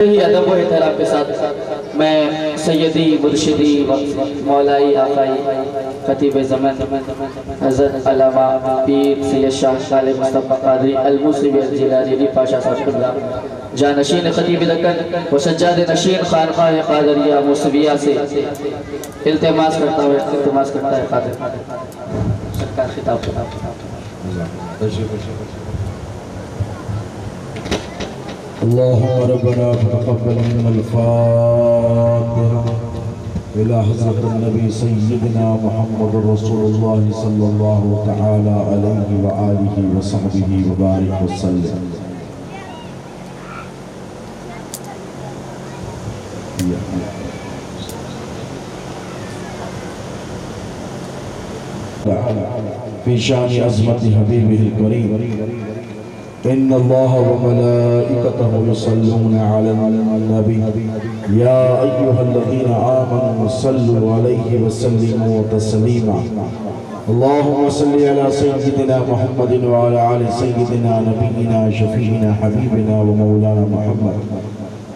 ہی ادب و احترام کے ساتھ میں سیدی مرشدی مولائی آقائی خطیب زمن حضرت علامہ پیر سید شاہ صالح مصطفیٰ قادری الموسوی الجیلانی پاشا صاحب قبلہ جانشین خطیب دکن و سجاد نشین خانقاہ قادریہ موسویہ سے التماس کرتا ہے قادر سرکار خطاب اللهم ربنا تقبل منا الفاتحة إلى حضرة النبي سيدنا محمد رسول الله صلى الله تعالى عليه وآله وصحبه وبارك وسلم. في شان عظمت حبيبه الكريم إن الله وملائكته يصلون على النبي يا أيها الذين آمنوا صلوا عليه وسلموا تسليما. اللهم صل على سيدنا محمد وعلى آل سيدنا نبينا شفيعنا حبيبنا ومولانا محمد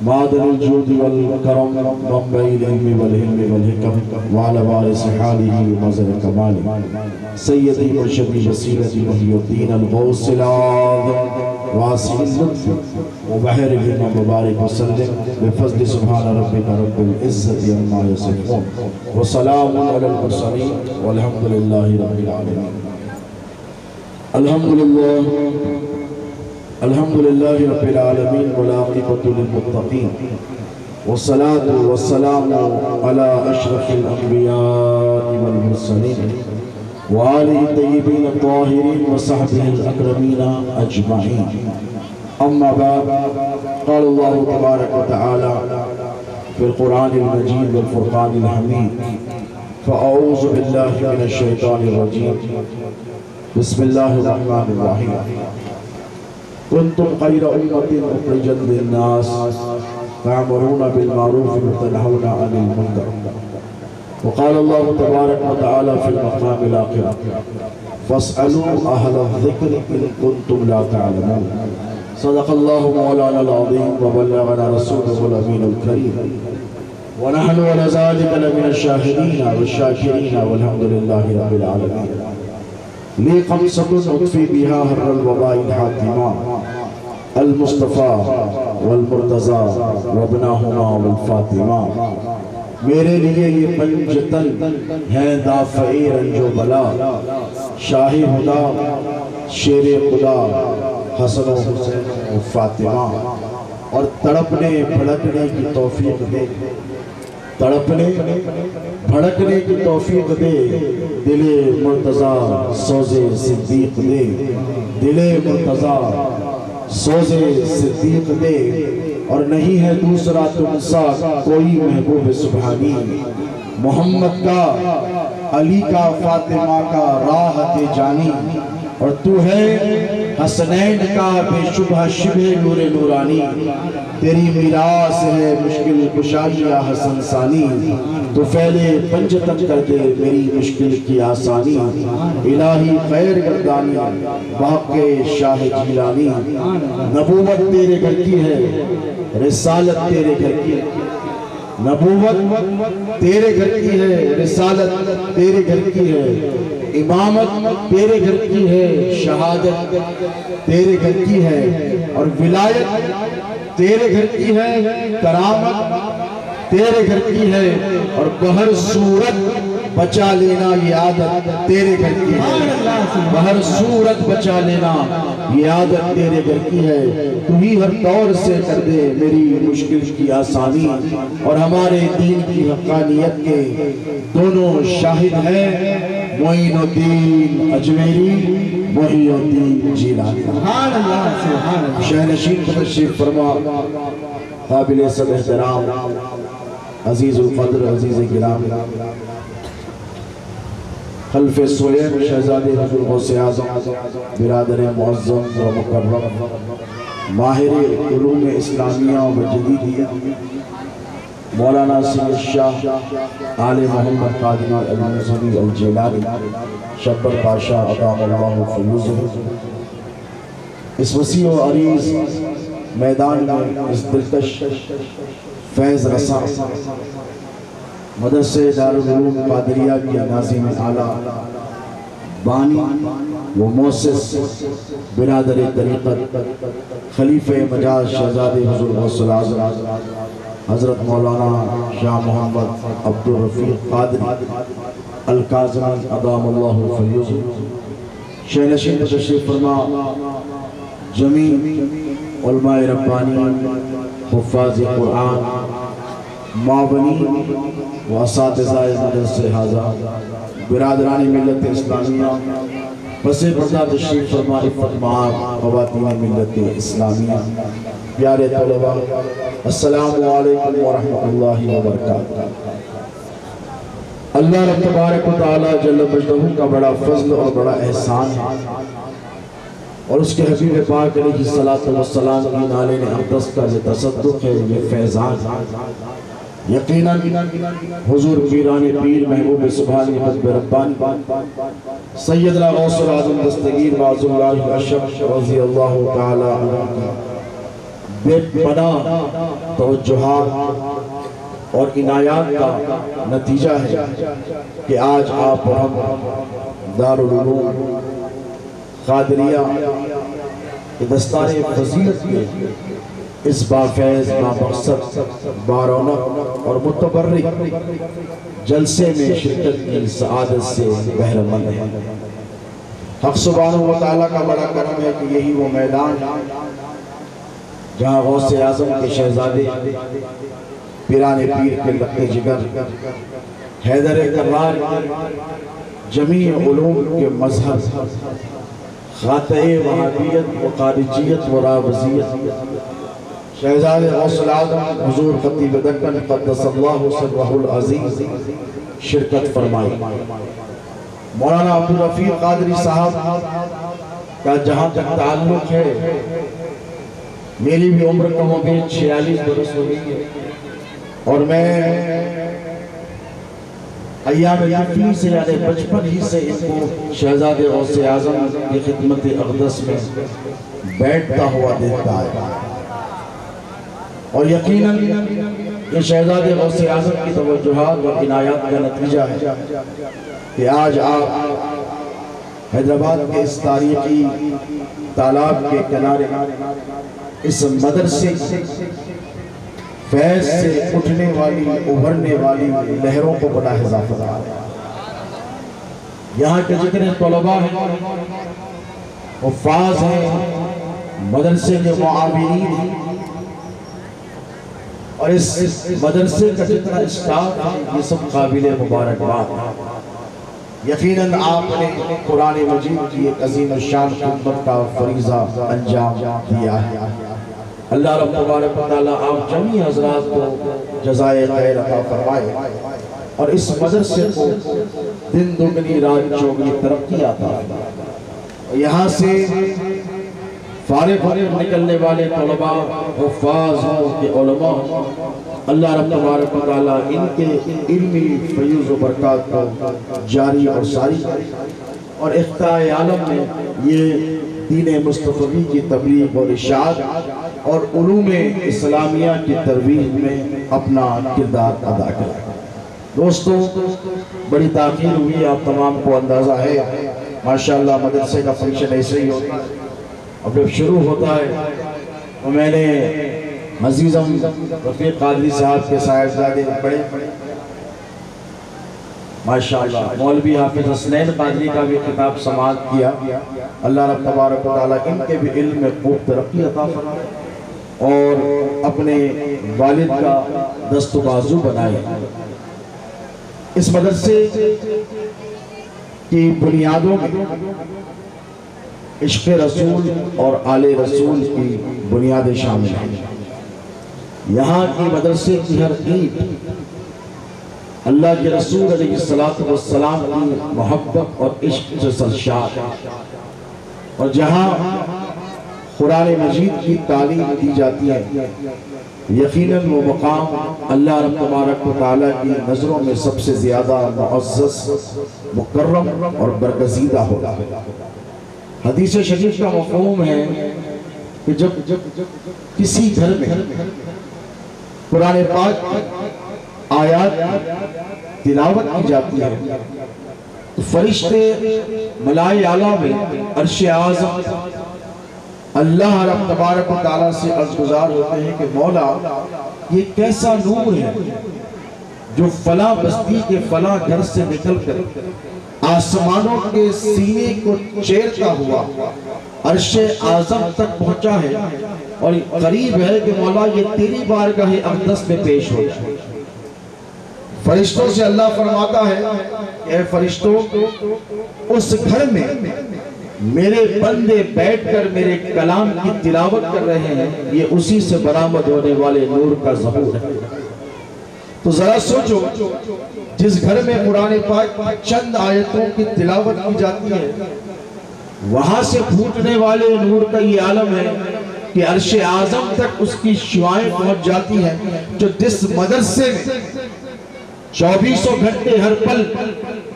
معدن الجود والكرم منبع العلم والحلم والحكم وعلى وارث حاله ومظهر كماله سيدي مرشدي وسيلتي محي الدين الغوث الأعظم واسع اللطف وبحر الهمم مبارك وسلم بفضل سبحان ربك رب العزة عما يصفون وسلام على المرسلين والحمد لله رب العالمين. الحمد لله رب العالمين والعاقبة للمتقين والصلاة والسلام على أشرف الأنبياء والمرسلين وآله الطيبين الطاهرين وصحبه الأكرمين أجمعين. أما بعد قال الله تبارك وتعالى في القرآن المجيد والفرقان الحميد فأعوذ بالله من الشيطان الرجيم بسم الله الرحمن الرحيم كنتم خير أمة أخرجت للناس تأمرون بالمعروف وتنهون عن المنكر. وقال الله تبارك وتعالى في المقام الآخر فاسألوا أهل الذكر إن كنتم لا تعلمون. صدق الله مولانا العظيم وبلغنا رسوله الأمين الكريم ونحن على ذلك لمن الشاهدين والشاكرين والحمد لله رب العالمين. لي خمسة أطفي بها هر الوباء الحاتمان المصطفى والمرتضى وابناهما والفاطمہ. میرے لیے یہ پنجتن ہیں دافع رنج و بلا شاہ خدا شیر خدا حسن و حسین و فاطمہ. اور تڑپنے بھڑکنے کی توفیق دے تڑپنے بھڑکنے کی توفیق دے دل مرتضی سوز صدیق دے دل مرتضی سوز صدیق دے. اور نہیں ہے دوسرا تم سا کوئی محبوب سبحانی محمد کا علی کا فاطمہ کا راحت جانی. اور تو ہے حسنین کا بے شبہ شبہ نور نورانی. تیری میراث ہے مشکل کشائی یا حسن ثانی. تو پہلے پنجتن کر دے میری مشکل کی آسانی. الہی خیر گردانی واقع شاہ جیلانی. نبوت تیرے گھر کی ہے رسالت تیرے گھر کی ہے. نبوت تیرے گھر کی ہے رسالت تیرے گھر کی ہے. امامت تیرے گھر کی ہے شہادت تیرے گھر کی ہے. اور ولایت تیرے گھر کی ہے کرامت تیرے گھر کی ہے. اور بہر صورت بچا لینا یہ عادت تیرے گھر کی ہے. بہر صورت بچا لینا یہ عادت تیرے گھر کی ہے. تو ہی ہر طور سے کر دے میری مشکل کی آسانی. اور ہمارے دین کی حقانیت کے دونوں شاہد ہیں معین الدین اجمیری محی الدین جیلانی. شہنشین تشریف فرما قابل صد احترام عزیز القدر عزیز گرام خلف سویم شہزادے حضور غوث اعظم برادر معظم و مکرم ماہر علوم اسلامیہ و جدیدیہ مولانا سید شاہ آل محمد قادری الموسوی الجیلانی شبر پاشا عطا اللہ فیوزہ. اس وسیع و عریض میدان میں اس دلکش فیض رساں مدرسے دارالعلوم قادریہ کی ناظم اعلیٰ بانی و مؤسس برادر طریقت خلیفہ مجاز شہزادے حضور غوث الاعظم حضرت مولانا شاہ محمد عبد الرفیق قادری الکاظمی ادام اللہ فیض شہنشین تشریف فرما جمیع علماء ربانی حفاظ قرآن معاونین و اساتذہ مدرسہ ھذا برادران ملت اسلامیہ پس پردہ تشریف فرما عفت معاب خواتین ملت اسلامیہ پیارے طلباء السلام علیکم ورحمۃ اللہ وبرکاتہ۔ اللہ رب تبارک و تعالی جل مجدہ کا بڑا فضل اور بڑا احسان ہے اور اس کے حبیب پاک علیہ الصلوۃ والسلام کی نالے اقدس کا یہ تصدق ہے، یہ فیضان یقیناً حضور پیران پیر محبوب سبحانی حضب ربانی سیدنا غوث الاعظم دستگیر معظم اللہ اشرف رضی اللہ تعالی عنہ بے پناہ توجہات اور عنایات کا نتیجہ ہے کہ آج آپ اور ہم دارالعلوم قادریہ کے دستار فضیلت کے اس بافیض بامقصد بارونق اور متبرک جلسے میں شرکت کی سعادت سے بہرہ مند ہے۔ حق سبحانہ و تعالیٰ کا بڑا کرم ہے کہ یہی وہ میدان جہاں غوث اعظم کے شہزادے پیران پیر کے لقب جگر حیدر کرار جمیع علوم کے مظہر خاطئ وہابیت و خارجیت و راوزیت شہزادے غوث الاعظم حضور خطیب دکن قدس اللہ سرہ العزیز شرکت فرمائی۔ مولانا عبد الرفیق قادری صاحب کا جہاں تک تعلق ہے، میری بھی عمر کم و بیش 46 برس ہو گئی ہے اور میں ایام یقین سے یعنی بچپن ہی سے ان کو شہزادے غوث اعظم کی خدمت اقدس میں بیٹھتا ہوا دیکھتا ہے اور یقیناً یہ شہزادے غوث اعظم کی توجہات اور عنایات کا نتیجہ ہے کہ آج آپ حیدرآباد کے اس تاریخی تالاب کے کنارے اس مدرسے فیض سے اٹھنے والی ابھرنے والی لہروں کو بڑا اضافہ ہے۔ یہاں کے جتنے طلباء ہیں، حفاظ ہیں، مدرسے کے معاونین ہیں اور اس مدرسے کا جتنا اسٹاف ہے، یہ سب قابل مبارکباد ہے۔ یقیناً آپ نے قرآن مجید کی ایک عظیم الشان خدمت کا فریضہ انجام دیا ہے۔ اللہ رب تبارک و تعالیٰ آپ جمیع حضرات کو جزائے خیر عطا فرمائے اور اس مدرسے کو دن دگنی رات چوگنی ترقی عطا فرمائے۔ یہاں سے فارغ نکلنے والے طلباء حفاظ کے علماء اللہ رب تبارک و تعالیٰ ان کے علمی فیوز و برکات کو جاری اور ساری اور اختاء عالم میں یہ دین مصطفی کی تبلیغ اور اشاعت اور علوم اسلامیہ کی ترویج میں اپنا کردار ادا کرے۔ دوستو، بڑی تاخیر ہوئی، آپ تمام کو اندازہ ہے، ماشاءاللہ مدرسے کا فنکشن ایسے ہی ہوتا ہے اور جب شروع ہوتا ہے تو میں نے عزیزم رفیق قادری صاحب کے صاحبزادے پڑھے، ماشاءاللہ مولوی حافظ حسنین قادری کا بھی خطاب سماعت کیا۔ اللہ رب تبارک و تعالیٰ ان کے بھی علم میں خوب ترقی عطا فرمائے اور اپنے والد کا دست و بازو بنائے۔ اس مدرسے کی بنیادوں میں عشق رسول اور آل رسول کی بنیادیں شامل ہیں۔ یہاں کی مدرسے کی ہر اینٹ اللہ کے رسول علیہ السلام کی محبت اور عشق سے سرشار اور جہاں قرآن مجید کی تعلیم دی جاتی ہے، یقیناً وہ مقام اللہ رب تبارک و تعالیٰ کی نظروں میں سب سے زیادہ معزز، مکرم اور برگزیدہ ہوگا۔ حدیث شریف کا مفہوم ہے کہ جب کسی گھر میں قرآن پاک آیات تلاوت کی جاتی ہے تو فرشتے ملائے اعلیٰ میں عرش اعظم اللہ رب تبارک و تعالیٰ سے عرض گزار ہوتے ہیں کہ مولا یہ کیسا نور ہے جو فلاں بستی کے فلاں گھر سے نکل کر آسمانوں کے سینے کو چیرتا ہوا عرش اعظم تک پہنچا ہے اور قریب ہے کہ مولا یہ تیری بارگاہ اقدس میں پیش ہو جائے۔ فرشتوں سے اللہ فرماتا ہے کہ اے فرشتوں اس گھر میں میرے بندے بیٹھ کر میرے کلام کی تلاوت کر رہے ہیں، یہ اسی سے برآمد ہونے والے نور کا ظہور ہے۔ تو ذرا سوچو جس گھر میں قرآن پاک چند آیتوں کی تلاوت کی جاتی ہے وہاں سے پھوٹنے والے نور کا یہ عالم ہے کہ عرش اعظم تک اس کی شعائیں پہنچ جاتی ہیں، جو جس مدرسے میں 2400 گھنٹے ہر پل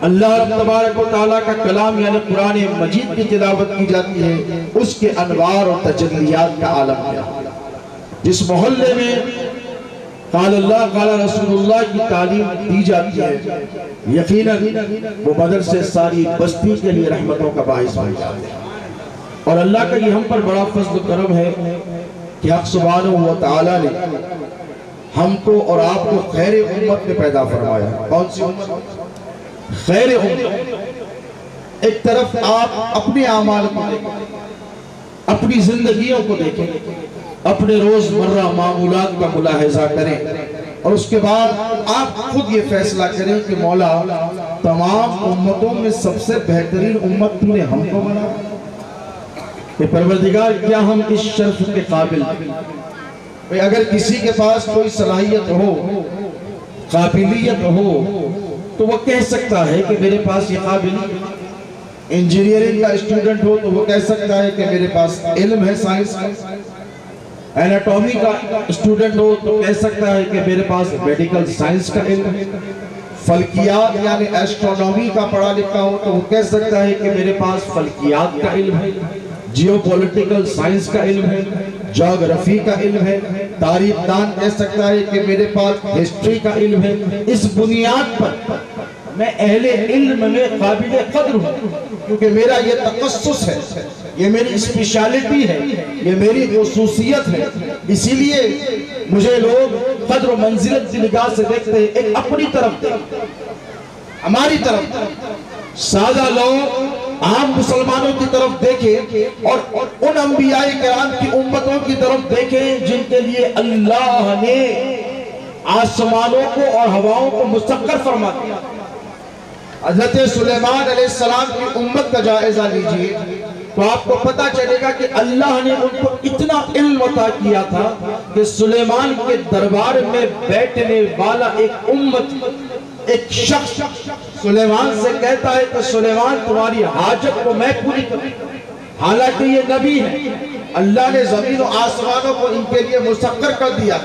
اللہ رب تبارک و تعالیٰ کا کلام یعنی قرآن مجید کی تلاوت کی جاتی ہے، اس کے انوار اور تجلیات کا عالم ہے۔ جس محلے میں قال اللہ قال رسول اللہ کی تعلیم دی جاتی ہے یقیناً وہ مدرسے ساری بستی کے لیے رحمتوں کا باعث بن جاتے ہیں۔ اور اللہ کا یہ ہم پر بڑا فضل و کرم ہے کہ حق سبحانہ و تعالیٰ نے ہم کو اور آپ کو خیر امت میں پیدا فرمایا۔ کون سی امت؟ خیر امت۔ ایک طرف آپ اپنے اعمال کو دیکھیں، اپنی زندگیوں کو دیکھیں، اپنے روزمرہ معمولات کا ملاحظہ کریں اور اس کے بعد آپ خود یہ فیصلہ کریں کہ مولا تمام امتوں میں سب سے بہترین امت تو نے ہم کو بنا کہ پروردگار کیا ہم اس شرف کے قابل ہیں؟ اگر کسی کے پاس کوئی صلاحیت ہو قابلیت ہو تو وہ کہہ سکتا ہے کہ میرے پاس یہ قابلیت، انجینئرنگ کا اسٹوڈنٹ ہو تو وہ کہہ سکتا ہے کہ میرے پاس علم ہے سائنس کا، ایناٹومی کا اسٹوڈنٹ ہو تو کہہ سکتا ہے کہ میرے پاس میڈیکل سائنس کا علم ہے، فلکیات یعنی ایسٹرونومی کا پڑھا لکھا ہو تو وہ کہہ سکتا ہے کہ میرے پاس فلکیات کا علم ہے، جیو پولیٹیکل سائنس کا علم ہے، جغرافی کا علم ہے، تاریخ دان کہہ سکتا ہے کہ میرے پاس ہسٹری کا علم ہے۔ اس بنیاد پر میں اہل علم میں قابل قدر ہوں کیونکہ میرا یہ تخصص ہے، یہ میری اسپیشالٹی ہے، یہ میری خصوصیت ہے، اسی لیے مجھے لوگ قدر و منزلت کی نگاہ سے دیکھتے ہیں۔ ایک اپنی طرف دیکھتے ہماری طرف سادہ لوگ عام مسلمانوں کی طرف دیکھیں اور ان انبیاء کرام کی امتوں کی طرف دیکھیں جن کے لیے اللہ نے آسمانوں کو اور ہواؤں کو مسخر فرما دیا۔ حضرت سلیمان علیہ السلام کی امت کا جائزہ لیجئے تو آپ کو پتہ چلے گا کہ اللہ نے ان کو اتنا علم عطا کیا تھا کہ سلیمان کے دربار میں بیٹھنے والا ایک امت، ایک شخص سلیمان سے کہتا ہے کہ سلیمان تمہاری حاجت کو میں پوری کروں، حالانکہ یہ نبی ہے۔ اللہ نے زمین و آسمانوں کو ان کے لیے مسخر کر دیا۔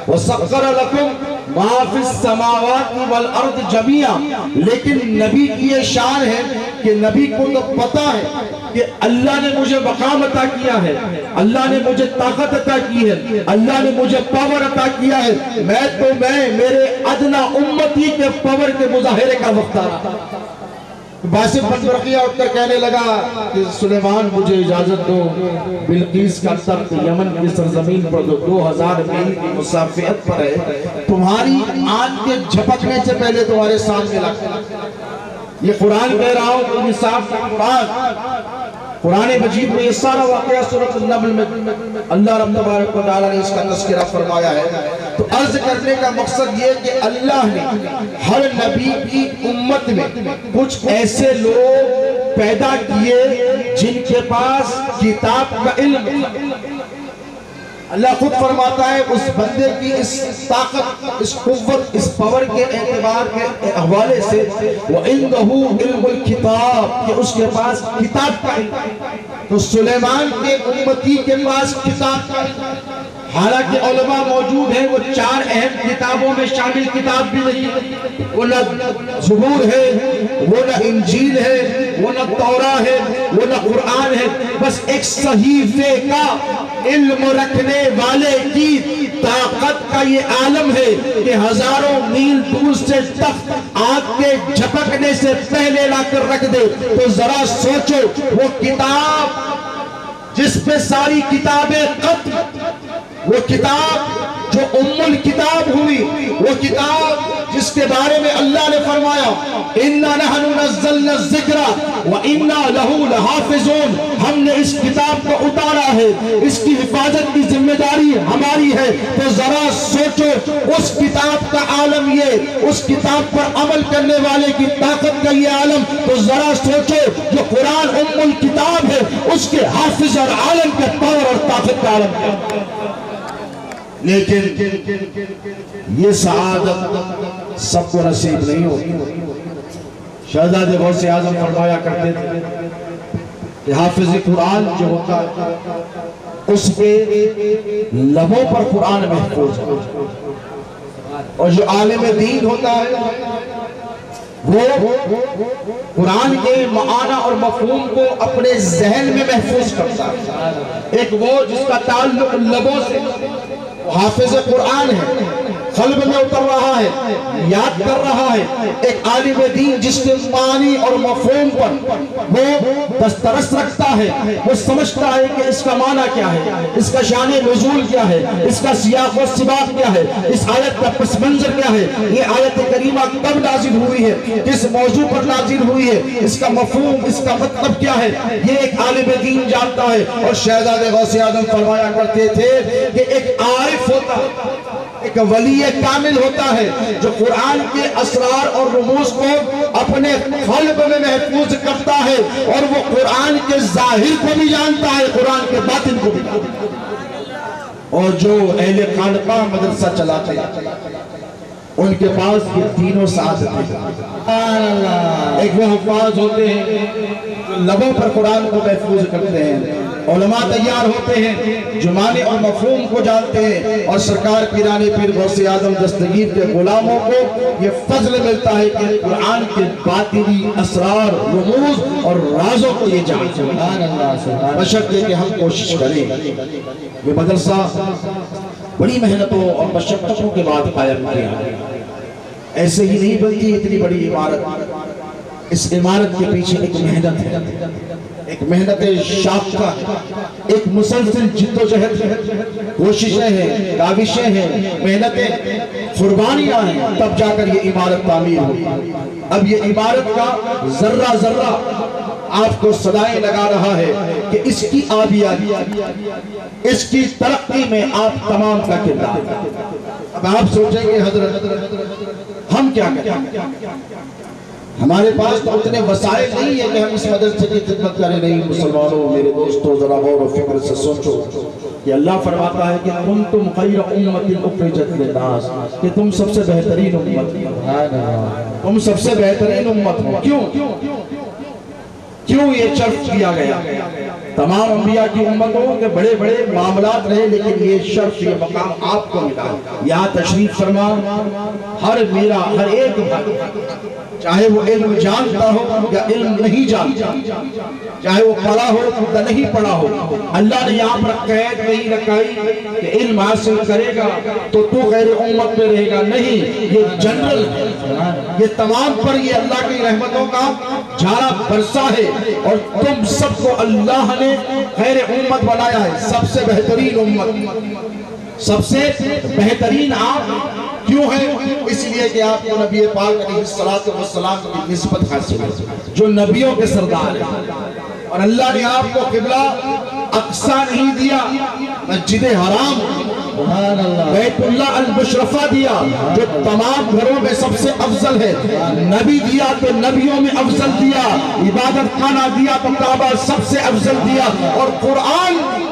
وَسَخَّرَ لَكُمْ مَا فِي السَّمَاوَاتِ وَالْأَرْضِ جَمِيعًا، لیکن نبی کی یہ شان ہے کہ نبی کو تو پتا ہے کہ اللہ نے مجھے مقام عطا کیا ہے، اللہ نے مجھے طاقت عطا کی ہے، اللہ نے مجھے پاور عطا کیا ہے، میں میرے ادنا امتی کے پاور کے مظاہرے کا وقت آ رہا تھا۔ باسم بن برقیہ اٹھ کر کہنے لگا کہ سلیمان مجھے اجازت دو، بلقیس کا تخت یمن کی سرزمین پر 2000 میل کی مسافت پر ہے، تمہاری آنکھ کے جھپکنے سے پہلے تمہارے سامنے لگتا۔ یہ قرآن کہہ رہا ہوں کہ انصاف بعد قرآن مجید میں یہ سارا واقعہ سورۃ النمل میں اللہ رب تبارک و تعالیٰ نے اس کا تذکرہ فرمایا ہے۔ تو عرض کرنے کا مقصد یہ کہ اللہ نے ہر نبی کی امت میں کچھ ایسے لوگ پیدا کیے جن کے پاس کتاب کا علم۔ اللہ خود فرماتا ہے اس بندے کی اس طاقت، اس قوت، اس پاور کے اعتبار کے حوالے سے وَإِنَّهُ عِلْمُ الْكِتاب، کہ اس کے پاس کتاب کا علم۔ تو سلیمان کے امتی کے پاس کتاب کا علم، حالانکہ علماء موجود ہیں وہ 4 اہم کتابوں میں شامل کتاب بھی نہیں، وہ نہ زبور ہے، وہ نہ انجیل ہے، وہ نہ توراہ ہے، وہ نہ قرآن ہے، بس ایک صحیفے کا علم رکھنے والے کی طاقت کا یہ عالم ہے کہ ہزاروں میل دور سے تخت آگ کے جھپکنے سے پہلے لا کر رکھ دے. تو ذرا سوچو وہ کتاب جس پہ ساری کتابیں ختم، وہ کتاب جو ام الکتاب ہوئی، وہ کتاب جس کے بارے میں اللہ نے فرمایا اِنَّا نَحْنُ نَزَّلْنَا الذِّكْرَ وَإِنَّا لَهُ لَحَافِظُونَ. ہم نے اس کتاب کو اتارا ہے، اس کی حفاظت کی ذمہ داری ہماری ہے. تو ذرا سوچو اس کتاب کا عالم یہ، اس کتاب پر عمل کرنے والے کی طاقت کا یہ عالم. تو ذرا سوچو جو قرآن ام الکتاب ہے اس کے حافظ اور عالم کے پاور اور طاقت کا عالم ہے. لیکن یہ سعادت سب کو نصیب نہیں ہوتی. شہزادے غوث اعظم فرمایا کرتے تھے کہ حافظ قرآن جو ہوتا ہے اس کے لبوں پر قرآن محفوظ ہے، اور جو عالم دین ہوتا ہے وہ قرآن کے معنی اور مفہوم کو اپنے ذہن میں محفوظ کرتا ہے. ایک وہ جس کا تعلق لبوں سے حافظ قرآن ہے، قلب میں اتر رہا ہے، یاد کر رہا ہے. ایک عالم دین جس کے معنی اور مفہوم پر وہ دسترس رکھتا ہے، وہ سمجھتا ہے کہ اس کا معنی کیا ہے، اس کا شان نزول کیا ہے، اس کا سیاق و سباق کیا ہے، اس آیت کا پس منظر کیا ہے، یہ آیت کریمہ کب نازل ہوئی ہے، کس موضوع پر نازل ہوئی ہے، اس کا مفہوم، اس کا مطلب کیا ہے، یہ ایک عالم دین جانتا ہے. اور شہزادے غوث اعظم فرمایا کرتے تھے کہ ایک عارف ہوتا ہے، ایک ولی کامل ہوتا ہے جو قرآن کے اسرار اور رموز کو اپنے قلب میں محفوظ کرتا ہے، اور وہ قرآن کے ظاہر کو بھی جانتا ہے، قرآن کے باطن کو بھی جانتا ہے. اور جو اہل خانقاہ مدرسہ چلاتے ہیں ان کے پاس یہ تینوں سعادتیں ہیں. ایک وہ حفاظ ہوتے ہیں جو لبوں پر قرآن کو محفوظ کرتے ہیں، علماء تیار ہوتے ہیں جو معنی اور مفہوم کو جانتے ہیں، اور سرکار پیرانی پیر غوث اعظم دستگیر کے غلاموں کو یہ فضل ملتا ہے کہ قرآن کے باطنی اسرار، رموز اور رازوں کو یہ جانتے ہیں. بشرطے کہ ہم کوشش کریں. یہ مدرسہ بڑی محنتوں اور مشقتوں کے بعد قائم کیا ہے. ایسے ہی نہیں بنتی اتنی بڑی عمارت. اس عمارت کے پیچھے ایک محنت ہے، ایک محنت شاقہ، ایک مسلسل جد و جہد، کوششیں ہیں، کاوشیں ہیں، محنتیں، قربانیاں ہیں، تب جا کر یہ عمارت تعمیر ہوئی. اب یہ عمارت کا ذرہ ذرہ آپ کو صدائیں لگا رہا ہے کہ اس کی آبیاری، اس کی ترقی میں آپ تمام کا کردار. اب آپ سوچیں کہ حضرت ہم کیا کریں؟ ہمارے پاس تو اتنے وسائل نہیں ہیں کہ ہم اس مدرسے کی خدمت کریں. نہیں مسلمانوں، میرے دوستوں، ذرا غور و فکر سے سوچو کہ اللہ فرماتا ہے کہ کنتم خیر امت اخرجت للناس، کہ تم سب سے بہترین امت ہو، تم سب سے بہترین امت ہو. کیوں یہ شرف دیا گیا؟ تمام انبیاء کی امتوں کے بڑے بڑے معاملات رہے، لیکن یہ شرف، یہ مقام آپ کو ملا. یہاں تشریف فرما ہر ایک چاہے وہ علم جانتا ہو یا علم نہیں جانتا، چاہے وہ پڑھا ہو یا نہیں پڑھا ہو، اللہ نے یہاں پر قید نہیں رکھائی کہ علم حاصل کرے گا تو غیر امت میں رہے گا. نہیں، یہ جنرل ہے، یہ تمام پر یہ اللہ کی رحمتوں کا جھارا برسا ہے. اور تم سب کو اللہ نے خیر امت بنایا ہے، سب سے بہترین امت، سب سے بہترین آپ کیوں ہے؟ اس لیے کہ آپ کو نبی پاک علیہ السلام کی نسبت حاصل ہے جو نبیوں کے سردار ہیں. اور اللہ نے آپ کو قبلہ اقصی نہیں دیا، مسجد حرام، بیت اللہ المشرفہ دیا جو تمام گھروں میں سب سے افضل ہے. نبی دیا تو نبیوں میں افضل دیا، عبادت خانہ دیا تو کعبہ سب سے افضل دیا، اور قرآن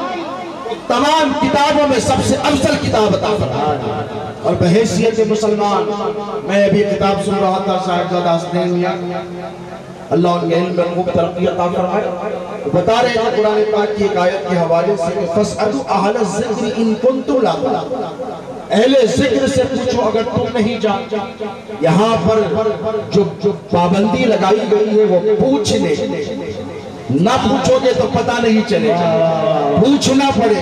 تمام کتابوں میں سب سے افضل کتاب عطا فرمایا. اور بحیثیت مسلمان، میں ابھی کتاب سن رہا تھا صاحبزادہ حسنین میاں، اللہ ان کے علم میں خوب ترقی عطا فرمائے، بتا رہے ہیں قرآن پاک کی ایک آیت کے حوالے سے کہ فَاسْأَلُوا أَهْلَ الذِّكْرِ إِن كُنتُمْ لَا تَعْلَمُونَ، اہل ذکر سے پوچھو اگر تم نہیں جانتے. یہاں پر جو پابندی لگائی گئی ہے وہ پوچھنے، نہ پوچھو گے تو پتہ نہیں چلے گا، پوچھنا پڑے،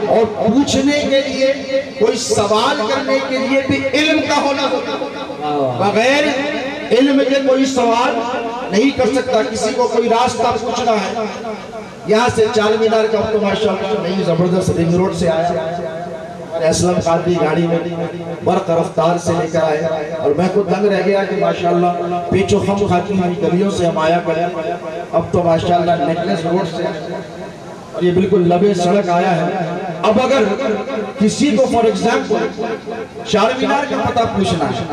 اور پوچھنے کے لیے کوئی سوال کرنے کے لیے بھی علم کا ہونا ہوتا، بغیر علم کے کوئی سوال نہیں کر سکتا۔ کسی کو کوئی راستہ پوچھنا ہے، یہاں سے چار مینار کا تو ماشاءاللہ نئی زبردست رنگ روڈ سے آیا، اسلم قادری گاڑی میں برق رفتار سے لے کر آئے، اور میں کو دنگ رہ گیا کہ ماشاءاللہ پیچو خم کھاتی ہوئی گلیوں سے ہم آیا کریں، اب تو ماشاءاللہ نیکلس روڈ سے، اور یہ بالکل لبے سڑک آیا ہے۔ اب اگر کسی کو فار ایگزامپل چار مینار کا پتہ پوچھنا ہے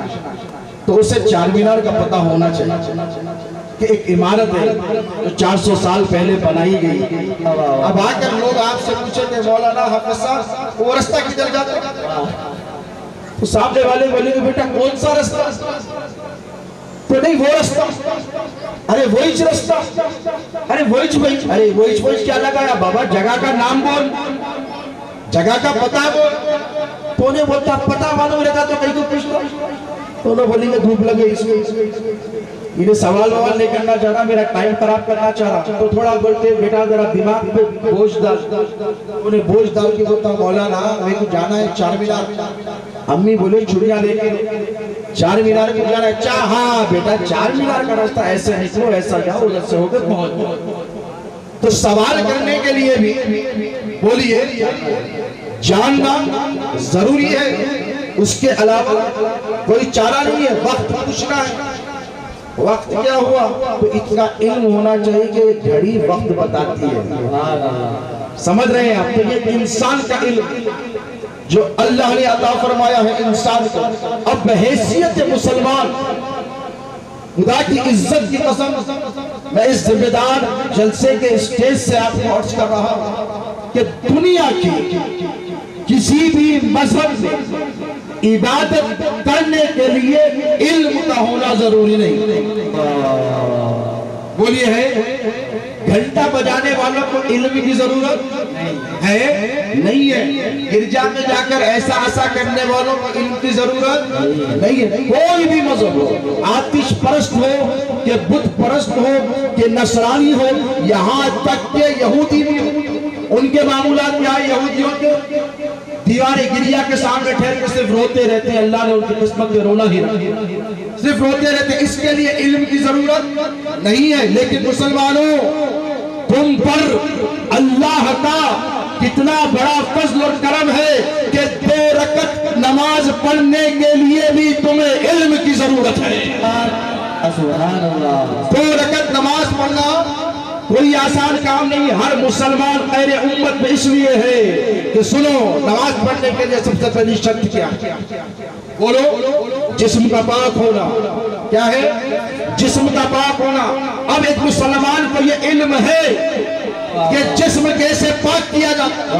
تو اسے چار مینار کا پتہ ہونا چاہیے کہ ایک عمارت ہے جو 400 سال پہلے بنائی گئی۔ اب آ کر لوگ آپ سے پوچھیں کہ مولانا حافظ صاحب وہ رستہ کدھر جاتا ہے، تو سامنے والے بولیں گے بیٹا کون سا رستہ، تو نہیں وہ رستہ، ارے وہی رستہ، ارے وہی کیا لگایا بابا، جگہ کا نام بول، جگہ کا پتہ بول، تو نے بولتا پتہ معلوم رہتا تو کہیں کو پوچھتا، تو انہوں بولیں گے دھوپ لگے اس میں، انہیں سوال نہیں کرنا چاہ رہا، میرا ٹائم خراب کرنا چاہ رہا، تو تھوڑا بولتے بیٹا ذرا دماغ پہ بوجھ ڈال، انہیں بوجھ ڈال کے بولتا مولانا میں کو جانا ہے چار مینار، امی بولے چھڑیاں لے کے چار مینار کو جانا ہے، ہاں بیٹا چار مینار کا راستہ ایسے نکلو ایسا جاؤ ادھر سے ہو کے پہنچ۔ تو سوال کرنے کے لیے بھی بولیے جاننا ضروری ہے، اس کے علاوہ کوئی چارہ نہیں ہے، وقت پوچھنا ہے، وقت کیا ہوا تو اتنا علم ہونا چاہیے کہ گھڑی وقت بتاتی ہے، سمجھ رہے ہیں آپ، تو یہ انسان کا علم جو اللہ نے عطا فرمایا ہے انسان کو۔ اب بحیثیت مسلمان خدا کی عزت کی قسم میں اس ذمہ دار جلسے کے اسٹیج سے آپ کو عرض کر رہا ہوں کہ دنیا کی کسی بھی مذہب میں عبادت کرنے کے لیے علم کا ہونا ضروری نہیں، بولیے ہے گھنٹہ بجانے والوں کو علم کی ضرورت ہے نہیں ہے، گرجا میں جا کر ایسا کرنے والوں کو علم کی ضرورت نہیں ہے، کوئی بھی مذہب ہو، آتش پرست ہو کہ بت پرست ہو کہ نصرانی ہو، یہاں تک کہ یہودی بھی ہو، ان کے معمولات کیا ہے، یہودیوں کے دیوار گریا کے سامنے ٹھہر کے صرف روتے رہتے ہیں، اللہ نے ان کی قسمت میں رونا ہی صرف روتے رہتے ہیں، اس کے لیے علم کی ضرورت نہیں ہے۔ لیکن مسلمانوں تم پر اللہ کا کتنا بڑا فضل اور کرم ہے کہ 2 رکعت نماز پڑھنے کے لیے بھی تمہیں علم کی ضرورت ہے۔ سبحان اللہ، 2 رکعت نماز پڑھنا کوئی آسان کام نہیں، ہر مسلمان خیر امت میں اس لیے ہے کہ سنو نماز پڑھنے کے لیے سب سے پہلی شرط کیا ہے، بولو جسم کا پاک ہونا، کیا ہے جسم کا پاک ہونا۔ اب ایک مسلمان کو یہ علم ہے کہ جسم کیسے پاک کیا جاتا،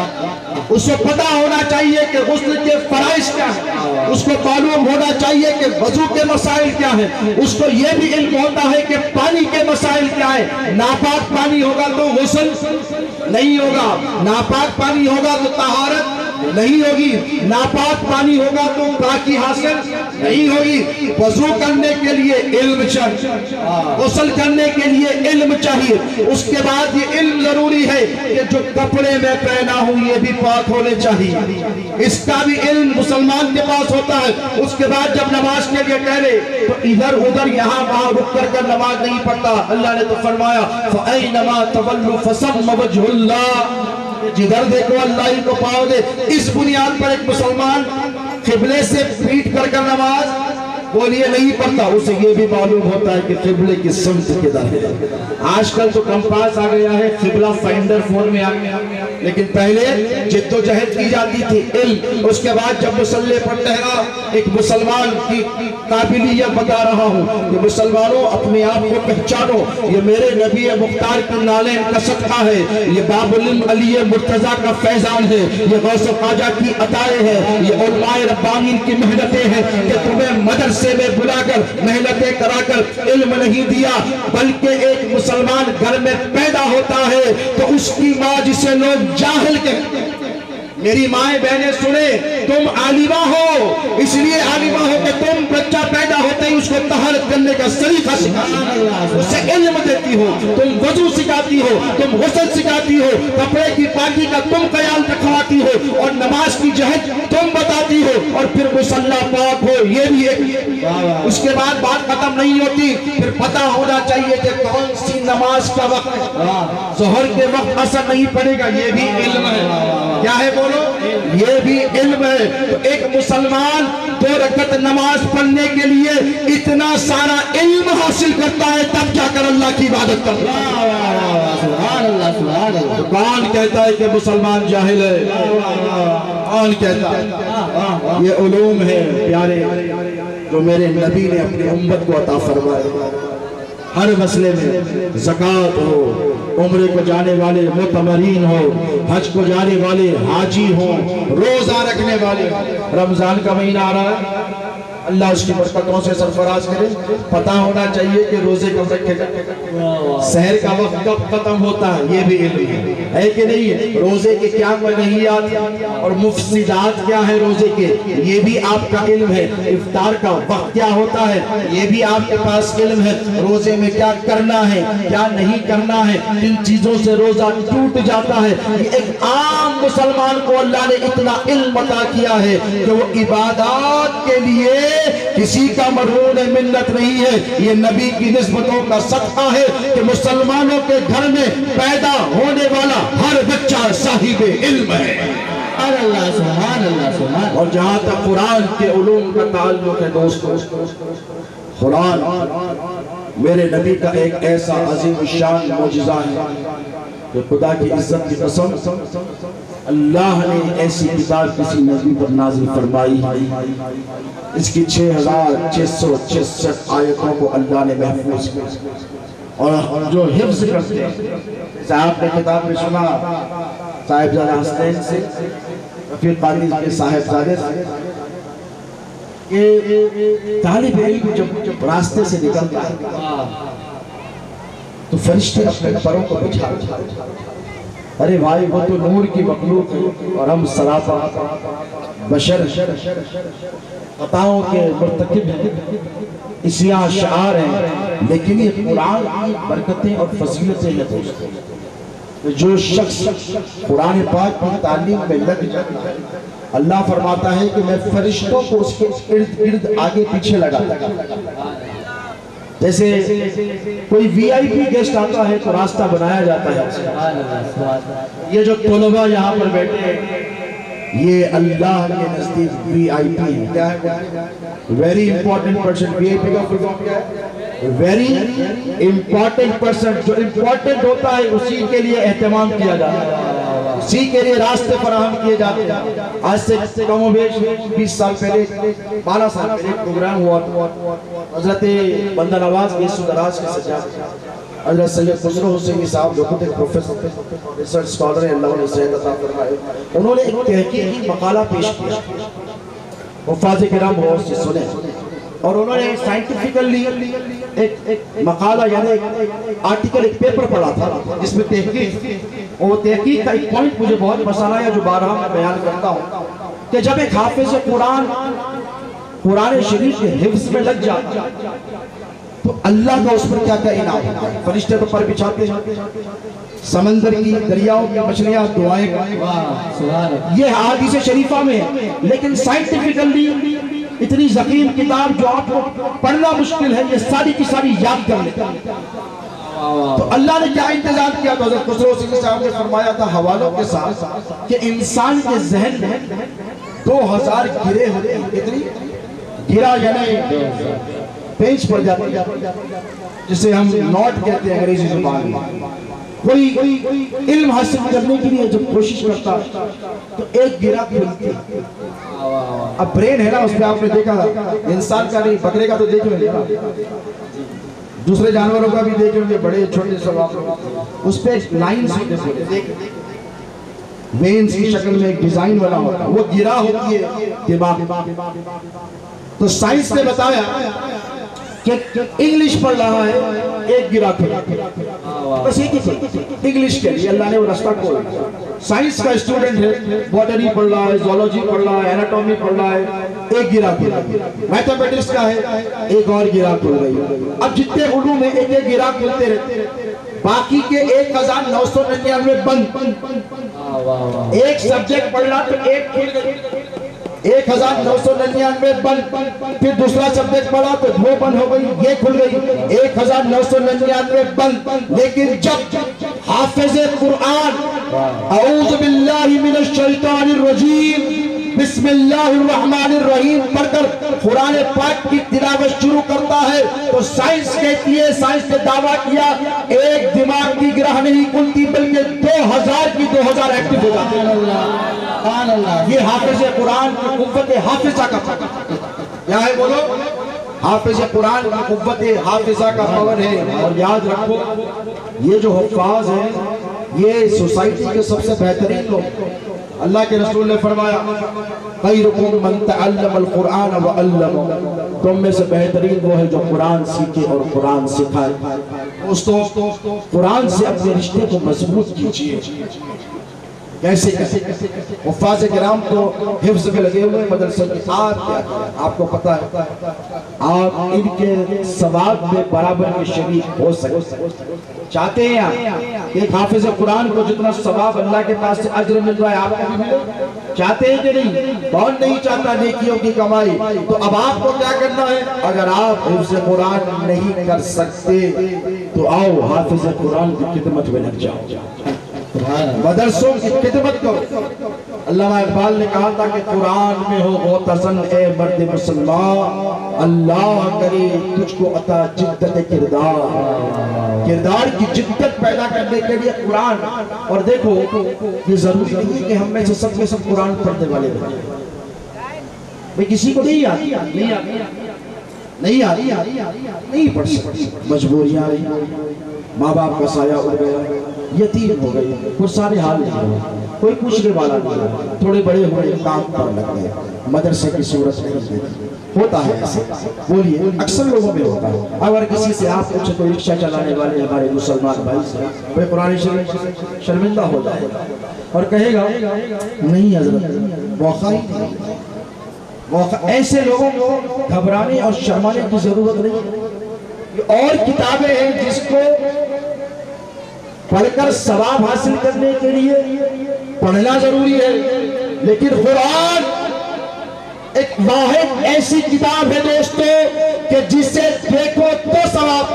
اس کو پتا ہونا چاہیے کہ غسل کے فرائض کیا ہے، اس کو معلوم ہونا چاہیے کہ وضو کے مسائل کیا ہیں، اس کو یہ بھی علم ہوتا ہے کہ پانی کے مسائل کیا ہے، ناپاک پانی ہوگا تو غسل نہیں ہوگا، ناپاک پانی ہوگا تو طہارت نہیں ہوگی، ناپاک پانی ہوگا تو پاکی حاصل نہیں ہوگی۔ وضو کرنے کے لیے علم چاہیے، غسل کرنے کے لیے علم چاہیے، اس کے بعد یہ علم ضروری ہے کہ جو کپڑے میں پہنا ہوں یہ بھی پاک ہونے چاہیے، اس کا بھی علم مسلمان کے پاس ہوتا ہے۔ اس کے بعد جب نماز کے لیے ٹھہرے تو ادھر ادھر یہاں وہاں رک کر نماز نہیں پڑھتا، اللہ نے تو فرمایا فَأَيْنَمَا تَوَلُّوا فَثَمَّ وَجْهُ اللَّهِ، جدھر دیکھو اللہ ہی کو پاؤ دے۔ اس بنیاد پر ایک مسلمان قبلے سے پیٹ کر نماز بولیے نہیں پڑھتا، اسے یہ بھی معلوم ہوتا ہے کہ قبلے کی سمت کدھر ہے۔ آج کل تو کمپاس آ گیا ہے، قبلہ فائنڈر فون میں آ گیا، لیکن پہلے جد و جہد کی جاتی تھی علم۔ اس کے بعد جب مصلی پر ٹھہرا، ایک مسلمان کی قابلیت بتا رہا ہوں کہ مسلمانوں اپنے آپ کو پہچانو، یہ میرے نبی مختار کی نالین کا صدقہ ہے، یہ باب العلم علی مرتضیٰ کا فیضان ہے، یہ غوث خواجہ کی عطائیں ہیں، یہ علماء ربانی کی محنتیں ہیں کہ تمہیں مدرسے میں بلا کر محنتیں کرا کر علم نہیں دیا، بلکہ ایک مسلمان گھر میں پیدا ہوتا ہے تو اس کی ماں جسے لوگ جاہل کہتے ہیں، میری مائیں بہنیں سنیں، تم عالمہ ہو، اس لیے عالمہ ہو کہ تم بچہ پیدا ہوتے نہیں اس کو طہارت کرنے کا طریقہ سکھاتی ہو، اسے علم دیتی ہو، تم وضو سکھاتی ہو، تم غسل سکھاتی ہو، کپڑے کی پاکی کا تم خیال رکھواتی ہو، اور نماز کی جہت تم بتاتی ہو، اور پھر مصلی پاک ہو، یہ بھی ایک۔ اس کے بعد بات ختم نہیں ہوتی، پھر پتہ ہونا چاہیے کہ کون سی نماز کا وقت ہے، ظہر کے وقت اثر نہیں پڑے گا، یہ بھی علم ہے۔ کیا ہے بولو؟ یہ بھی علم ہے۔ تو ایک مسلمان 2 رکعت نماز پڑھنے کے لیے اتنا سارا علم حاصل کرتا ہے، تب جا کر اللہ کی عبادت کرتا ہے۔ سبحان اللہ سبحان اللہ۔ کون کہتا ہے کہ مسلمان جاہل ہے؟ کون کہتا ہے؟ یہ علوم ہے پیارے جو میرے نبی نے اپنی امت کو عطا فرمائے۔ ہر مسئلے میں زکوٰۃ ہو، عمرے کو جانے والے معتمرین ہو، حج کو جانے والے حاجی ہوں، روزہ رکھنے والے، رمضان کا مہینہ آ رہا ہے، اللہ اس کی برکتوں سے سرفراز کرے۔ پتہ ہونا چاہیے کہ روزے کب رکھے جاتے ہیں، سحر کا وقت کب ختم ہوتا ہے، یہ بھی علم ہے کہ نہیں؟ روزے کے کیا منہیات اور مفسدات کیا ہے روزے کے، یہ بھی آپ کا علم ہے۔ افطار کا وقت کیا ہوتا ہے، یہ بھی آپ کے پاس علم ہے۔ روزے میں کیا کرنا ہے، کیا نہیں کرنا ہے، کن چیزوں سے روزہ ٹوٹ جاتا ہے، یہ ایک عام مسلمان کو اللہ نے اتنا علم عطا کیا ہے کہ وہ عبادات کے لیے کسی کا مرہون منت نہیں ہے۔ یہ نبی کی نسبتوں کا صدقہ ہے کہ مسلمانوں کے گھر میں پیدا ہونے والا ہر بچہ صاحب علم ہے۔ سبحان اللہ سبحان اللہ سبحان۔ اور جہاں تک قرآن کے علوم کا تعلق ہے دوستو، قرآن میرے نبی کا ایک ایسا عظیم الشان معجزہ ہے کہ خدا کی عزت کی قسم اللہ نے ایسی کتاب کسی نبی پر نازل فرمائی، اس کی 6666 آیتوں کو اللہ نے محفوظ کیا، اور جو حفظ کرتے ہیں، صاحب نے کتاب میں سنا صاحبزادہ حسنین سے، رفیع قادری کے صاحبزادے سے، کہ طالب علم جب راستے سے نکلتا ہے تو فرشتے اپنے پروں کو بچھا، ارے بھائی وہ تو نور کی مخلوق ہے اور ہم سراپا بشر خطاؤں کے مرتکب ہیں، اسیاں شعار ہیں، لیکن یہ قرآن کی برکتیں اور فضیلتیں ہیں دوستو۔ جو شخص قرآن پاک کی تعلیم میں لگ جاتا ہے، اللہ فرماتا ہے کہ میں فرشتوں کو اس کے ارد گرد آگے پیچھے لگاتا ہوں۔ جیسے کوئی وی آئی پی گیسٹ آتا ہے تو راستہ بنایا جاتا ہے۔ یہ جو طلباء یہاں پر بیٹھے ہیں، یہ اللہ کے نزدیک وی آئی پی ہے۔ کیا ہے؟ Very important person. V I P کا فل فارم کیا ہے؟ Very important person. جو امپورٹنٹ ہوتا ہے اسی کے لیے اہتمام کیا جاتا ہے، اسی کے لیے راستے فراہم کیے جاتے ہیں۔ آج سے کم و بیش 20 سال پہلے 12 سال پہلے ایک پروگرام ہوا، حضرت بندہ نواز کے سدراج کے سجاد حضرت سید خسرو حسینی صاحب جو خود ایک پروفیسر ریسرچ اسکالر ہیں، اللہ انہیں صحت عطا فرمائے، انہوں نے ایک تحقیقی مقالہ پیش کیا، حفاظ کرام غور سے سنیں، اور انہوں نے سائنٹیفیکلی ایک مقالہ یعنی ایک آرٹیکل، ایک پیپر پڑھا تھا جس میں تحقیق، اور تحقیق کا ایک پوائنٹ مجھے بہت پسند آیا جو بارہا میں بیان کرتا ہوں، کہ جب ایک حافظ قرآن شریف کے حفظ میں لگ جاتا تو اللہ کا اس پر کیا کیا انعام ہوتا ہے۔ فرشتے تو پر بچھاتے ہیں، سمندر کی دریاؤں کی مچھلیاں دعائیں کرتی، یہ حدیث شریفہ میں ہے، لیکن سائنٹیفیکلی اتنی ذکیم کتاب جو آپ کو پڑھنا مشکل ہے، یہ ساری کی ساری یاد کر لیتے ہیں۔ تو اللہ نے کیا انتظام کیا؟ تو حضرت خسرو حسینی صاحب نے فرمایا تھا حوالوں کے ساتھ کہ انسان کے ذہن میں 2000 گرے ہوتے ہیں۔ کتنی گرا یعنی پیج پڑ جاتی ہے، جسے ہم نوٹ کہتے ہیں انگریزی زبان میں۔ کوئی علم حاصل کرنے کے لیے جب کوشش کرتا تو ایک گرا کھلتی ہے۔ اب برین ہے نا، اس پہ آپ نے دیکھا انسان کا نہیں، بکرے کا تو دیکھیں گے، دوسرے جانوروں کا بھی دیکھیں گے، بڑے چھوٹے سب اس پہ لائنز ہوتے ہیں، وینز کی شکل میں ایک ڈیزائن بنا ہوتا ہے، وہ گرا ہوتی ہے دماغ۔ تو سائنس نے بتایا کہ انگلش پڑھ رہا ہے، ایک گرا کھلا، بس ایک ہی انگلش کے لیے اللہ نے وہ رستہ کھولا۔ سائنس کا اسٹوڈنٹ ہے، باٹنی پڑھ رہا ہے، زولوجی پڑھ رہا ہے، ایناٹومی پڑھ رہا ہے، ایک گرہ کھل گئی، میتھمیٹکس کا ہے ایک اور گرہ کھل گئی۔ اب جتنے علوم میں ایک ایک گرہ کھلتے رہتے، باقی کے 1999 بند۔ ایک سبجیکٹ پڑھ رہا تو ایک کھل گئی، 1999 بند، پھر دوسرا سبجیکٹ پڑھا تو وہ بند ہو گئی، یہ کھل گئی، 1999 بند۔ لیکن جب حافظ قرآن اعوذ باللہ من الشیطان الرجیم بسم اللہ الرحمن الرحیم پڑھ کر قرآن پاک کی تلاوت شروع کرتا ہے تو سائنس کہتی ہے، سائنس نے دعویٰ کیا ایک دماغ کی گرہ نہیں کھلتی بلکہ 2000 کی 2000 ایکٹیو ہو جاتے ہیں۔ یہ حافظ قرآن کی قوت حافظہ کا پاور کیا ہے؟ بولو، حافظ قرآن کی قوت حافظہ کا پاور ہے۔ اور یاد رکھو یہ جو حفاظ ہیں یہ سوسائٹی کے سب سے بہترین لوگ۔ اللہ کے رسول نے فرمایا خیرکم من تعلم القرآن وعلمہ، تم میں سے بہترین وہ ہے جو قرآن سیکھے اور قرآن سکھائے۔ دوستو قرآن سے اپنے رشتے کو مضبوط کیجئے۔ کیسے حفاظ کرام تو حفظ میں لگے ہوئے مدرسہ کی آپ کو پتا ہے آپ ان کے ثواب میں برابر کے شریک ہو سکتے چاہتے ہیں آپ ایک حافظ قرآن کو جتنا ثواب اللہ کے پاس سے اجر مل رہا ہے آپ کو بھی ملے؟ چاہتے ہیں کہ نہیں؟ کون نہیں چاہتا نیکیوں کی کمائی؟ تو اب آپ کو کیا کرنا ہے؟ اگر آپ حفظ قرآن نہیں کر سکتے تو آؤ حافظ قرآن کی خدمت میں لگ جاؤ، مدرسوں کی خدمت کرو۔ علامہ اقبال نے کہا تھا کہ قرآن میں ہو غوطہ اے مرد مسلمان، اللہ کرے تجھ کو عطا جدت کردار، کردار کی جدت پیدا کرنے کے لیے قرآن۔ اور دیکھو یہ ضروری نہیں کہ ہم میں سے سب قرآن پڑھنے والے بنے، بھئی کسی کو نہیں آتی نہیں پڑھ سکتی، مجبوریاں آئی، ماں باپ کا سایہ اڑ گیا، یتیم ہو گئی، وہ سارے حال نہیں ہوئے، کوئی پوچھنے والا نہیں ہے، تھوڑے بڑے ہوئے کام پر لگ گئے، مدرسے کی صورت نہیں ہوتا ہے ایسے۔ بولیے اکثر لوگوں میں ہوتا ہے۔ اگر کسی سے آپ پوچھے کوئی رکشہ چلانے والے ہمارے مسلمان بھائی سے کوئی قرآن شریف شرمندہ ہو جائے اور کہے گا نہیں حضرت موقع ہی نہیں، ایسے لوگوں کو گھبرانے اور شرمانے کی ضرورت نہیں۔ اور کتابیں ہیں جس کو پڑھ کر ثواب حاصل کرنے کے لیے پڑھنا ضروری ہے، لیکن قرآن ایک واحد ایسی کتاب ہے دوستو کہ جسے دیکھو تو ثواب،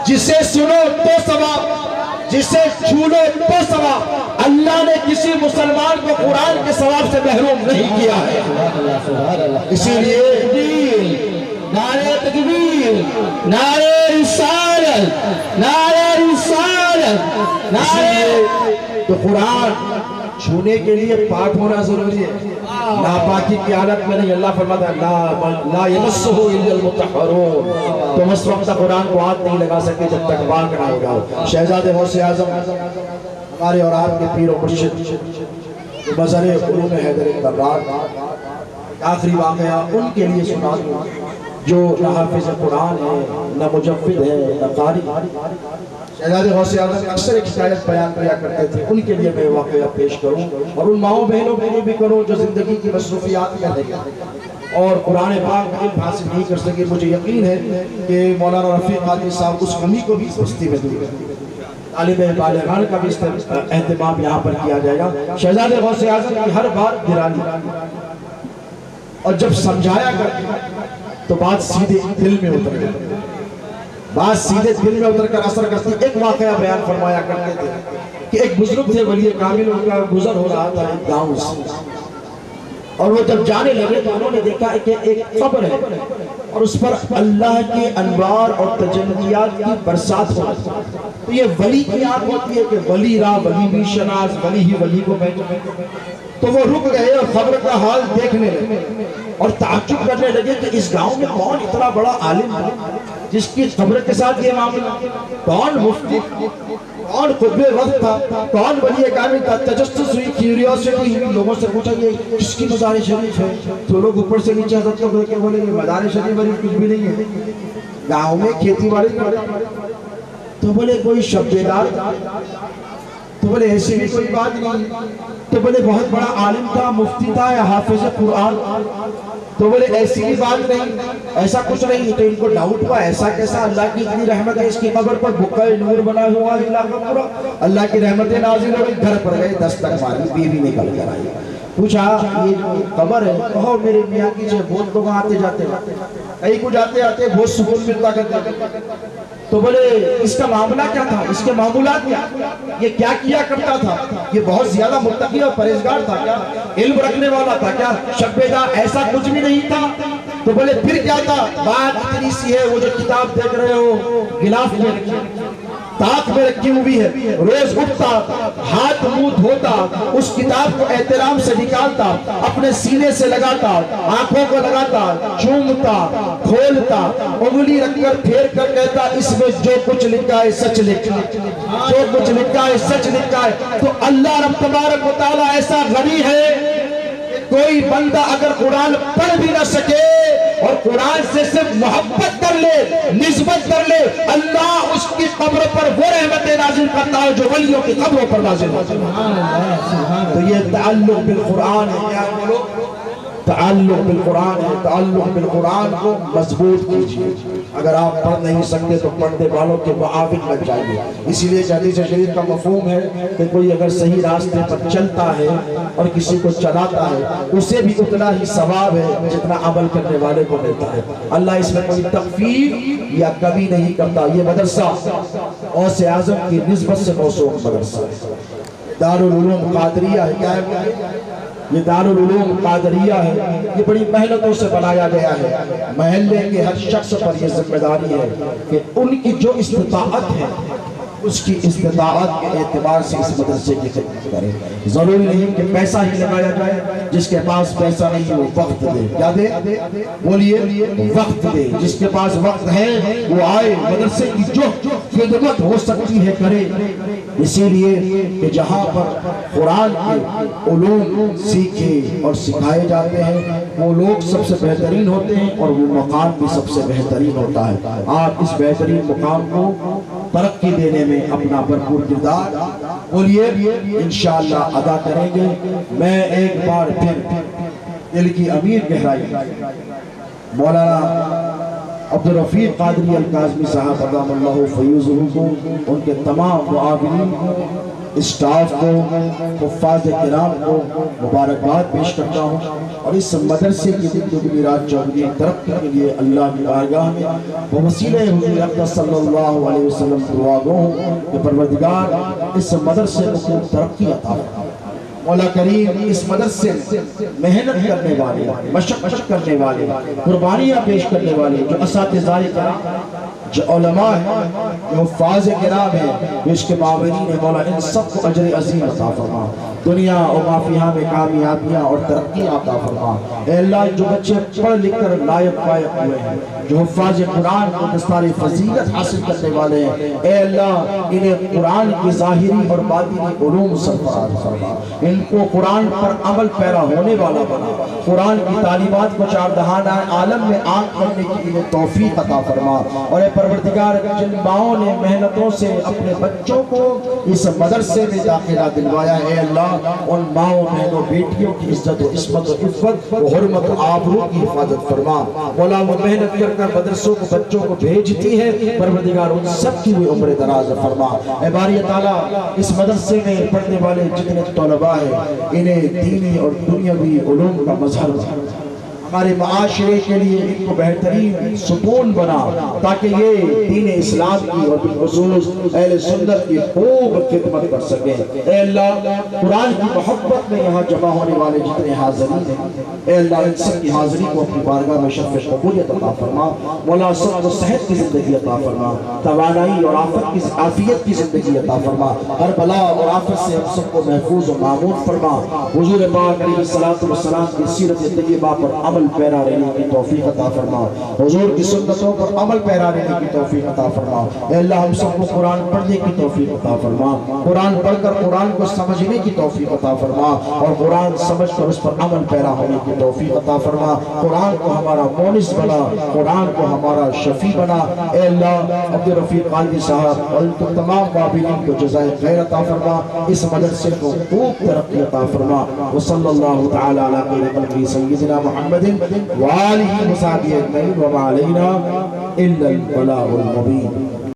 جسے سنو تو ثواب، جسے چھولو تو ثواب۔ اللہ نے کسی مسلمان کو قرآن کے ثواب سے محروم نہیں کیا ہے۔ اسی لیے نعرہ تکبیر، نعرہ رسالت، نعرہ رسالت، نعرہ تو قرآن چھونے کے لیے پاک ہونا ضروری ہے، ناپاکی کی حالت میں نہیں۔ اللہ فرماتا ہے لا یمسہ الا المطہرون، تم اس وقت قرآن کو ہاتھ نہیں لگا سکتے جب تک پاک نہ ہو جاؤ۔ شہزادے غوث اعظم ہمارے اور آپ کے پیر و مرشد مظہر علوم حیدر کرار آخری واقعہ ان کے لیے سنا دوں جو نہ حافظ قرآن ہے، نہ مجفد ہے، نہ قاری۔ شہزادے غوث اعظم اکثر ایک شکایت بیان کیا کرتے تھے، ان کے لیے میں واقعہ پیش کروں اور ان ماؤں بہنوں کے لیے بھی کروں جو زندگی کی مصروفیات میں رہے اور قرآن پاک علم حاصل نہیں کر سکے۔ مجھے یقین ہے کہ مولانا رفیق قادری صاحب اس کمی کو بھی بستی میں دیں گے۔ طالب بالغان کا بھی اہتمام یہاں پر کیا جائے گا۔ شہزادے غوث اعظم کی ہر بات گرانی اور جب سمجھایا کرتے تو بات سیدھے دل میں اتر گئی، بات سیدھے دل میں اتر کر اثر کرتی۔ ایک واقعہ بیان فرمایا کرتے تھے کہ ایک بزرگ تھے ولی کامل، ان کا گزر ہو رہا تھا ایک گاؤں سے، اور وہ جب جانے لگے تو انہوں نے دیکھا کہ ایک قبر ہے اور اس پر اللہ کے انوار اور تجلیات کی برسات ہو رہی ہے۔ تو یہ ولی کی یاد ہوتی ہے کہ ولی را ولی بھی شناس، ولی ہی ولی کو پہچانے۔ تو وہ رک گئے اور قبر کا حال دیکھنے لگے اور تعجب کرنے لگے کہ اس گاؤں میں کون اتنا بڑا عالم ہے جس کی قبر کے ساتھ یہ معاملہ، کون مفتی، کون قطب وقت تھا، کون ولی کامل تھا۔ تجسس ہوئی، کیوریوسٹی ہوئی، لوگوں سے پوچھا یہ کس کی مزار شریف ہے؟ تو لوگ اوپر سے نیچے حضرت کو دیکھ کے بولے یہ مزار شریف ولی کچھ بھی نہیں ہے، گاؤں میں کھیتی باڑی کرتے۔ تو بولے کوئی شب بیدار، تو بولے ایسی بھی کوئی بات نہیں، تو بولے بہت بڑا عالم تھا، مفتی تھا یا حافظ قرآن؟ تو بولے ایسی بھی بات نہیں، ایسا کچھ نہیں۔ تو ان کو ڈاؤٹ ہوا ایسا کیسا، اللہ کی اتنی رحمت ہے، اس کی قبر پر بقع نور بنا ہوا علاقہ پورا، اللہ کی رحمتیں نازل ہو گئی۔ گھر پر گئے، دستک ماری، بیوی نکل کر آئی، پوچھا یہ جو قبر ہے، کہو میرے میاں کی جو بہت لوگ آتے جاتے کہیں کو جاتے آتے بہت سکون ملتا کرتے۔ تو بولے اس کا معاملہ کیا تھا، اس کے معمولات کیا، یہ کیا کیا کرتا تھا، یہ بہت زیادہ متقی اور پرہیزگار تھا کیا، علم رکھنے والا تھا کیا، شب بیدار؟ ایسا کچھ بھی نہیں تھا۔ تو بولے پھر کیا تھا؟ بات اتنی سی ہے، وہ جو کتاب دیکھ رہے ہو غلاف میں رکھی، تاک میں رکھی ہوئی ہے، روز اٹھتا، ہاتھ منہ دھوتا، اس کتاب کو احترام سے نکالتا، اپنے سینے سے لگاتا، آنکھوں کو لگاتا، چومتا، کھولتا، انگلی رکھ کر پھیر کر کہتا اس میں جو کچھ لکھا ہے سچ لکھا ہے، جو کچھ لکھا ہے سچ لکھا ہے۔ تو اللہ رب تبارک و تعالیٰ ایسا غنی ہے، کوئی بندہ اگر قرآن پڑھ بھی نہ سکے اور قرآن سے صرف محبت کر لے، نسبت کر لے، اللہ اس کی قبر پر وہ رحمتیں نازل کرتا ہے جو ولیوں کی قبروں پر نازل ہوتی ہے۔ تو یہ تعلق بالقرآن ہے، کیا بولو؟ تعلق بالقرآن ہے۔ تعلق بالقرآن کو مضبوط کیجئے۔ اگر آپ پڑھ نہیں سکتے تو پڑھنے والوں کے معاون بن جائیے۔ اسی لیے حدیث شریف کا مفہوم ہے کہ کوئی اگر صحیح راستے پر چلتا ہے اور کسی کو چلاتا ہے، اسے بھی اتنا ہی ثواب ہے جتنا عمل کرنے والے کو ملتا ہے۔ اللہ اس میں کوئی تخفیف یا کمی نہیں کرتا۔ یہ مدرسہ غوث اعظم کی نسبت سے موثوق مدرسہ ہے، دارالعلوم قادریہ ہے۔ کیا ہے یہ؟ دارالعلوم قادریہ ہے۔ یہ بڑی محنتوں سے بنایا گیا ہے۔ محلے کے ہر شخص پر یہ ذمہ داری ہے کہ ان کی جو استطاعت ہے اس کی استطاعت کے اعتبار سے اس مدرسے کی خدمت کرے۔ ضروری نہیں کہ پیسہ ہی لگایا جائے، جس کے پاس پیسہ نہیں ہے وہ وقت دے۔ کیا دے؟ بولیے، وقت دے۔ جس کے پاس وقت ہے وہ آئے، مدرسے کی جو خدمت ہو سکتی ہے کرے۔ اسی لیے کہ جہاں پر قرآن کے علوم سیکھے اور سکھائے جاتے ہیں وہ لوگ سب سے بہترین ہوتے ہیں اور وہ مقام بھی سب سے بہترین ہوتا ہے۔ آپ اس بہترین مقام کو ترقی دینے میں اپنا بھرپور کردار بولیے انشاءاللہ ادا کریں گے۔ میں ایک بار پھر دل کی امیر گہرائی مولانا عبدالرفیق قادری الکاظمی صاحب ادام اللہ فیوزہ کو، ان کے تمام معاونین کو، اسٹاف کو، حفاظ کرام کو مبارکباد پیش کرتا ہوں، اور اس مدرسے کی زندگی رات چودھری ترقی کے لیے اللہ کی بارگاہ میں بوسیلہ حضور اقدس صلی اللہ علیہ وسلم دعا گو ہوں کہ پروردگار اس مدرسے کو ترقی عطا فرمائے۔ مولا کریم اس مدرسے میں محنت کرنے والے، مشقت کرنے والے، قربانیاں پیش کرنے والے جو اساتذہ کرام، جو علماء ہیں، جو حفاظ کرام ہیں، جو اس کے معاونین ہیں، مولا ان سب کو اجر عظیم عطا فرما، دنیا و ما فیہا میں کامیابیاں اور ترقی عطا فرما۔ اے اللہ جو بچے پڑھ لکھ کر لائق فائق ہوئے ہیں، جو حفاظ قرآن کو دستار فضیلت حاصل کرنے والے ہیں، اے اللہ انہیں قرآن کی ظاہری اور باطنی علوم سرفراز فرما، ان کو قرآن پر عمل پیرا ہونے والا بنا، قرآن کی تعلیمات کو چاردہانہ عالم میں عام کرنے کی انہیں توفیق عطا فرما۔ اور اے پروردگار جن ماؤں نے محنتوں سے اپنے بچوں کو اس مدرسے میں داخلہ دلوایا ہے، اے اللہ ان ماؤں بہنوں بیٹیوں کی عزت و عصمت و عفت و حرمت و آبرو کی حفاظت فرما۔ مولا وہ محنت کر مدرسوں کو بچوں کو بھیجتی ہے، پروردگار ان سب کی بھی عمر دراز فرما۔ اے باری تعالیٰ اس مدرسے میں پڑھنے والے جتنے طلباء ہیں انہیں دینی اور دنیاوی علوم کا مظہر بنا، ہمارے معاشرے کے لیے ان کو بہترین ستون بنا، تاکہ یہ دین اسلام کی اور بالخصوص اہل سنت کی خوب خدمت کر سکیں۔ اے اللہ قرآن کی محبت میں یہاں جمع ہونے والے جتنے حاضرین ہیں، اے اللہ ان سب کی حاضری کو اپنی بارگاہ میں شرف قبولیت عطا فرما۔ مولا سب کو صحت کی زندگی عطا فرما، توانائی اور عافیت کی زندگی عطا فرما، ہر بلا اور آفت سے ہم سب کو محفوظ و معمون فرما۔ حضور پاک علیہ الصلوۃ والسلام کی سیرت طیبہ پر عمل عمل پیرا رہنے کی توفیق عطا فرما، حضور کی سنتوں پر عمل پیرا رہنے کی توفیق عطا فرما۔ اے اللہ ہم سب کو قرآن پڑھنے کی توفیق عطا فرما، قرآن پڑھ کر قرآن کو سمجھنے کی توفیق عطا فرما، اور قرآن سمجھ کر اس پر عمل پیرا ہونے کی توفیق عطا فرما۔ قرآن کو ہمارا مونس بنا، قرآن کو ہمارا شفیع بنا۔ اے اللہ عبد الرفیق قالدی صاحب اور تمام قابلین کو جزائے خیر عطا فرما، اس مدرسے کو خوب ترقی عطا فرما۔ وصلی اللہ تعالی علی خیر خلقہ سیدنا محمد وآلہ وصحبہ اجمعین وما علینا الا البلاغ المبین۔